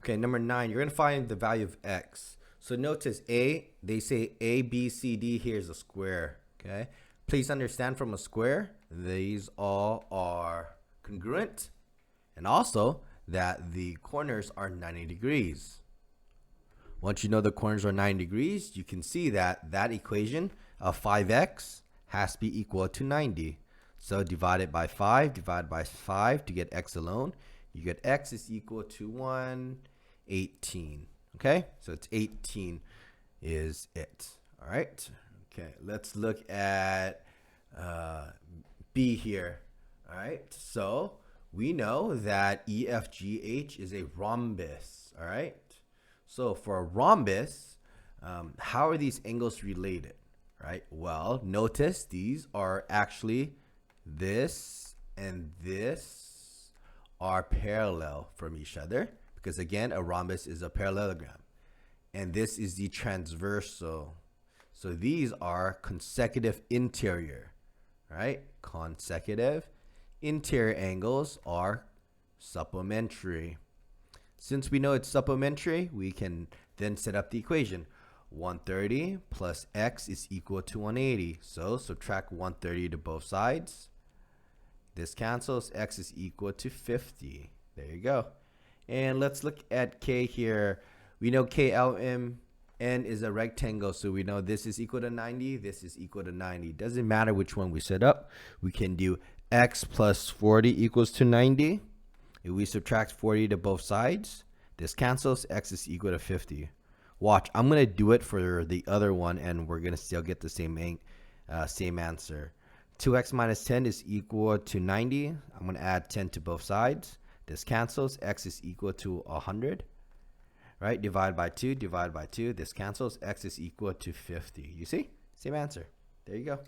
Okay, number 9, you're going to find the value of x. So notice they say A, B, C, D here is a square. Okay, please understand from a square, these all are congruent, and also that the corners are 90 degrees. Once you know the corners are 90 degrees, you can see that that equation of 5x has to be equal to 90. So divide it by 5 to get x alone. You get x is equal to 118. Okay, so it's 18 is it. All right. Okay, let's look at B here. All right, so we know that EFGH is a rhombus. All right, so for a rhombus, how are these angles related? Right, well, notice these are actually, this and this are parallel from each other, because again, a rhombus is a parallelogram, and this is the transversal. So these are consecutive interior, right? Consecutive interior angles are supplementary. Since we know it's supplementary, we can then set up the equation. 130 plus x is equal to 180. So subtract 130 to both sides. This cancels. X is equal to 50. There you go. And let's look at K here. We know KLMN is a rectangle, so we know this is equal to 90. This is equal to 90. Doesn't matter which one we set up. We can do x plus 40 equals to 90. If we subtract 40 to both sides, this cancels. X is equal to 50. Watch, I'm going to do it for the other one, and we're going to still get the same answer. 2x minus 10 is equal to 90. I'm going to add 10 to both sides. This cancels. X is equal to 100. Right? Divide by 2. This cancels. X is equal to 50. You see? Same answer. There you go.